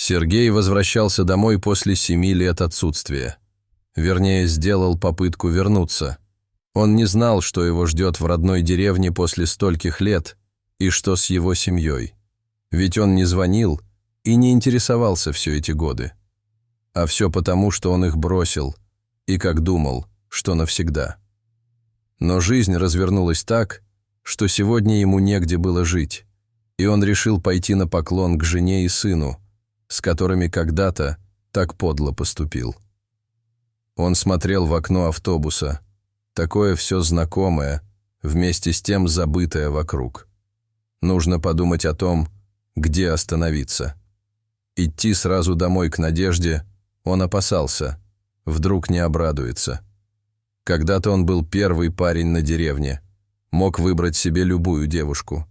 Сергей возвращался домой после 7 лет отсутствия. Вернее, сделал попытку вернуться. Он не знал, что его ждет в родной деревне после стольких лет и что с его семьей. Ведь он не звонил и не интересовался все эти годы. А все потому, что он их бросил и, как думал, что навсегда. Но жизнь развернулась так, что сегодня ему негде было жить, и он решил пойти на поклон к жене и сыну, с которыми когда-то так подло поступил. Он смотрел в окно автобуса, такое все знакомое, вместе с тем забытое вокруг. Нужно подумать о том, где остановиться. Идти сразу домой к Надежде он опасался, вдруг не обрадуется. Когда-то он был первый парень на деревне, мог выбрать себе любую девушку.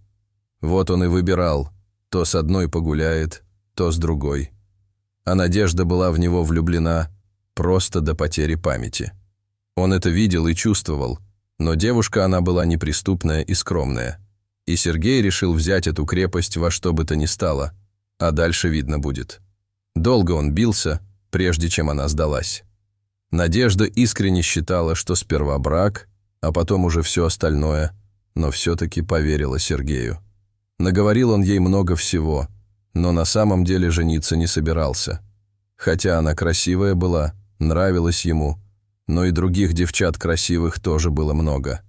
Вот он и выбирал, то с одной погуляет, то с другой. А Надежда была в него влюблена просто до потери памяти. Он это видел и чувствовал, но девушка она была неприступная и скромная. И Сергей решил взять эту крепость во что бы то ни стало, а дальше видно будет. Долго он бился, прежде чем она сдалась. Надежда искренне считала, что сперва брак, а потом уже все остальное, но все-таки поверила Сергею. Наговорил он ей много всего, но на самом деле жениться не собирался. Хотя она красивая была, нравилась ему, но и других девчат красивых тоже было много.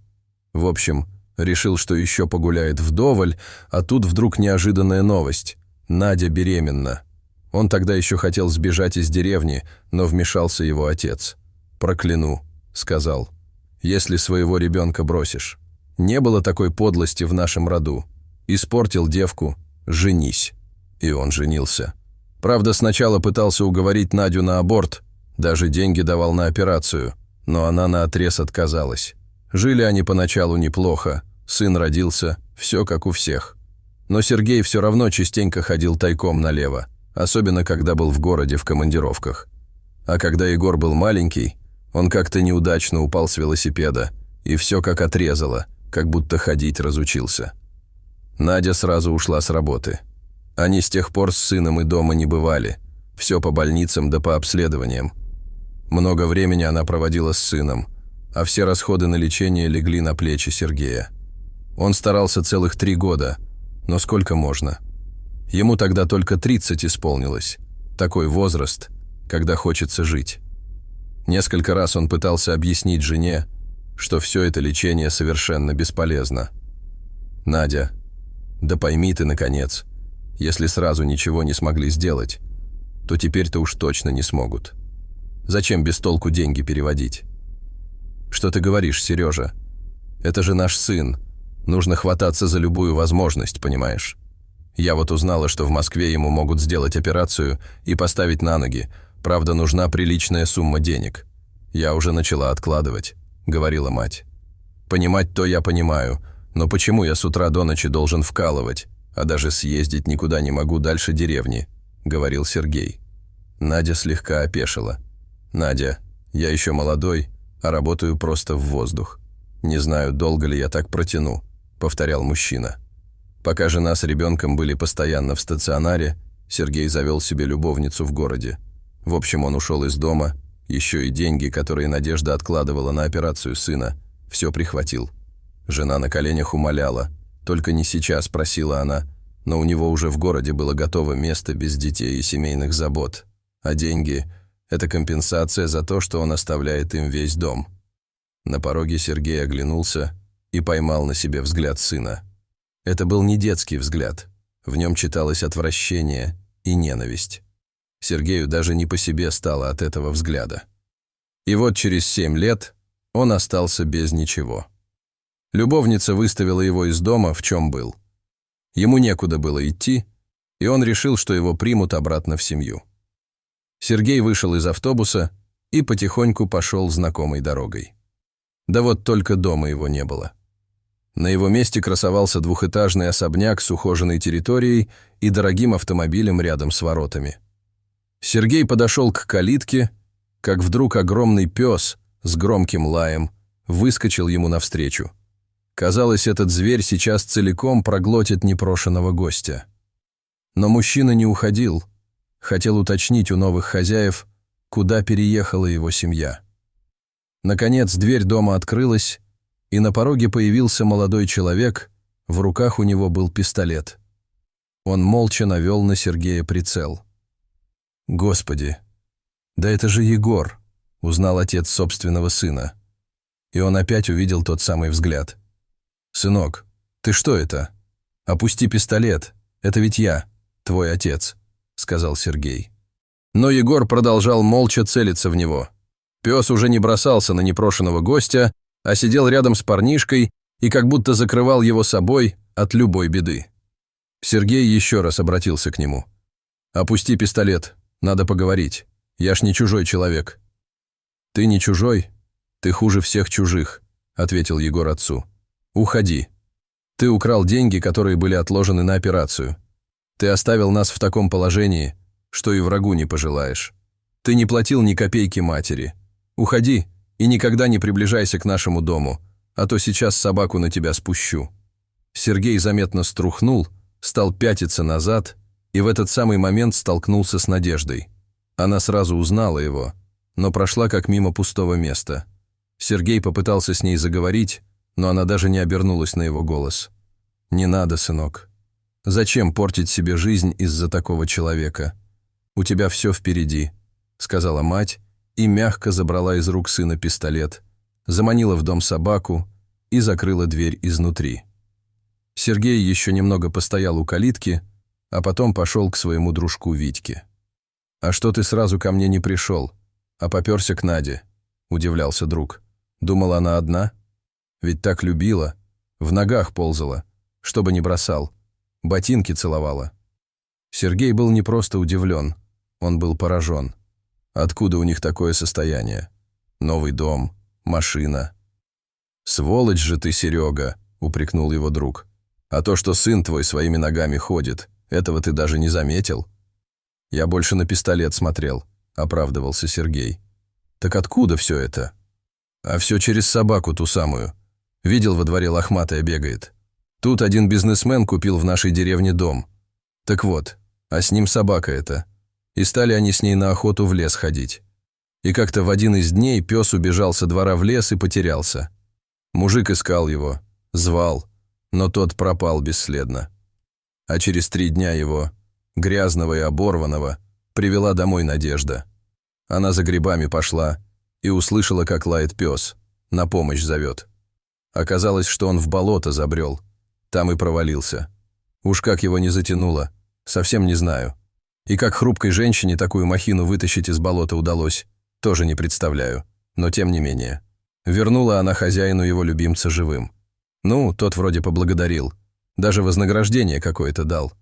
В общем, решил, что еще погуляет вдоволь, а тут вдруг неожиданная новость. Надя беременна. Он тогда еще хотел сбежать из деревни, но вмешался его отец. «Прокляну», — сказал, — «если своего ребенка бросишь. Не было такой подлости в нашем роду. Испортил девку, женись». И он женился. Правда, сначала пытался уговорить Надю на аборт, даже деньги давал на операцию, но она наотрез отказалась. Жили они поначалу неплохо, сын родился, все как у всех. Но Сергей все равно частенько ходил тайком налево, особенно когда был в городе в командировках. А когда Егор был маленький, он как-то неудачно упал с велосипеда, и все как отрезало, как будто ходить разучился. Надя сразу ушла с работы. Они с тех пор с сыном и дома не бывали, все по больницам да по обследованиям. Много времени она проводила с сыном, а все расходы на лечение легли на плечи Сергея. Он старался целых 3 года, но сколько можно? Ему тогда только 30 исполнилось, такой возраст, когда хочется жить. Несколько раз он пытался объяснить жене, что все это лечение совершенно бесполезно. «Надя, да пойми ты, наконец, если сразу ничего не смогли сделать, то теперь-то уж точно не смогут. Зачем без толку деньги переводить? Что ты говоришь, Сережа? Это же наш сын. Нужно хвататься за любую возможность, понимаешь? Я вот узнала, что в Москве ему могут сделать операцию и поставить на ноги. Правда, нужна приличная сумма денег. Я уже начала откладывать», — говорила мать. «Понимать-то я понимаю, но почему я с утра до ночи должен вкалывать, а даже съездить никуда не могу дальше деревни?» — говорил Сергей. Надя слегка опешила. «Надя, я еще молодой, а работаю просто в воздух. Не знаю, долго ли я так протяну», — повторял мужчина. Пока жена с ребенком были постоянно в стационаре, Сергей завел себе любовницу в городе. В общем, он ушел из дома, еще и деньги, которые Надежда откладывала на операцию сына, все прихватил. Жена на коленях умоляла. «Только не сейчас», — просила она, но у него уже в городе было готово место без детей и семейных забот. А деньги — это компенсация за то, что он оставляет им весь дом. На пороге Сергей оглянулся и поймал на себе взгляд сына. Это был не детский взгляд, в нем читалось отвращение и ненависть. Сергею даже не по себе стало от этого взгляда. И вот через 7 лет он остался без ничего. Любовница выставила его из дома, в чем был. Ему некуда было идти, и он решил, что его примут обратно в семью. Сергей вышел из автобуса и потихоньку пошел знакомой дорогой. Да вот только дома его не было. На его месте красовался двухэтажный особняк с ухоженной территорией и дорогим автомобилем рядом с воротами. Сергей подошел к калитке, как вдруг огромный пес с громким лаем выскочил ему навстречу. Казалось, этот зверь сейчас целиком проглотит непрошеного гостя. Но мужчина не уходил, Хотел уточнить у новых хозяев, куда переехала его семья. Наконец дверь дома открылась, и на пороге появился молодой человек, в руках у него был пистолет. Он молча навел на Сергея прицел. «Господи, да это же Егор!» — узнал отец собственного сына. И он опять увидел тот самый взгляд. «Сынок, ты что это? Опусти пистолет, это ведь я, твой отец», — сказал Сергей. Но Егор продолжал молча целиться в него. Пес уже не бросался на непрошенного гостя, а сидел рядом с парнишкой и как будто закрывал его собой от любой беды. Сергей еще раз обратился к нему. «Опусти пистолет, надо поговорить. Я ж не чужой человек». «Ты не чужой? Ты хуже всех чужих», — ответил Егор отцу. «Уходи. Ты украл деньги, которые были отложены на операцию. Ты оставил нас в таком положении, что и врагу не пожелаешь. Ты не платил ни копейки матери. Уходи и никогда не приближайся к нашему дому, а то сейчас собаку на тебя спущу». Сергей заметно струхнул, стал пятиться назад и в этот самый момент столкнулся с Надеждой. Она сразу узнала его, но прошла как мимо пустого места. Сергей попытался с ней заговорить, но она даже не обернулась на его голос. «Не надо, сынок. Зачем портить себе жизнь из-за такого человека? У тебя все впереди», — сказала мать и мягко забрала из рук сына пистолет, заманила в дом собаку и закрыла дверь изнутри. Сергей еще немного постоял у калитки, а потом пошел к своему дружку Витьке. «А что ты сразу ко мне не пришел, а попёрся к Наде?» — удивлялся друг. «Думал, она одна? Ведь так любила, в ногах ползала, чтобы не бросал, ботинки целовала». Сергей был не просто удивлен, он был поражен. Откуда у них такое состояние? Новый дом, машина. «Сволочь же ты, Серега!» — упрекнул его друг. «А то, что сын твой своими ногами ходит, этого ты даже не заметил?» «Я больше на пистолет смотрел», — оправдывался Сергей. «Так откуда все это?» «А все через собаку ту самую. Видел, во дворе лохматая бегает. Тут один бизнесмен купил в нашей деревне дом. Так вот, а с ним собака эта. И стали они с ней на охоту в лес ходить. И как-то в один из дней пес убежал со двора в лес и потерялся. Мужик искал его, звал, но тот пропал бесследно. А через 3 дня его, грязного и оборванного, привела домой Надежда. Она за грибами пошла и услышала, как лает пес, на помощь зовет. Оказалось, что он в болото забрел, там и провалился. Уж как его не затянуло, совсем не знаю. И как хрупкой женщине такую махину вытащить из болота удалось, тоже не представляю, но тем не менее. Вернула она хозяину его любимца живым. Ну, тот вроде поблагодарил, даже вознаграждение какое-то дал.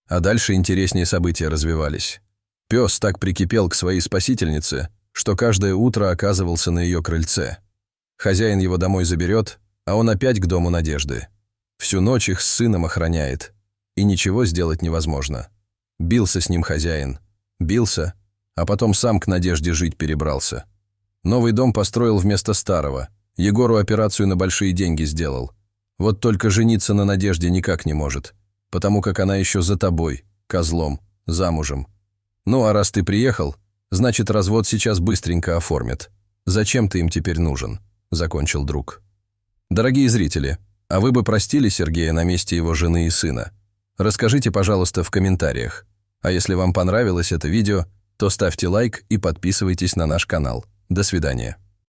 А дальше интереснее события развивались. Пес так прикипел к своей спасительнице, что каждое утро оказывался на ее крыльце. Хозяин его домой заберет, а он опять к дому Надежды. Всю ночь их с сыном охраняет, и ничего сделать невозможно. Бился с ним хозяин, бился, а потом сам к Надежде жить перебрался. Новый дом построил вместо старого, Егору операцию на большие деньги сделал. Вот только жениться на Надежде никак не может, потому как она еще за тобой, козлом, замужем. Ну а раз ты приехал, значит развод сейчас быстренько оформят. Зачем ты им теперь нужен?» – закончил друг. Дорогие зрители, а вы бы простили Сергея на месте его жены и сына? Расскажите, пожалуйста, в комментариях. А если вам понравилось это видео, то ставьте лайк и подписывайтесь на наш канал. До свидания.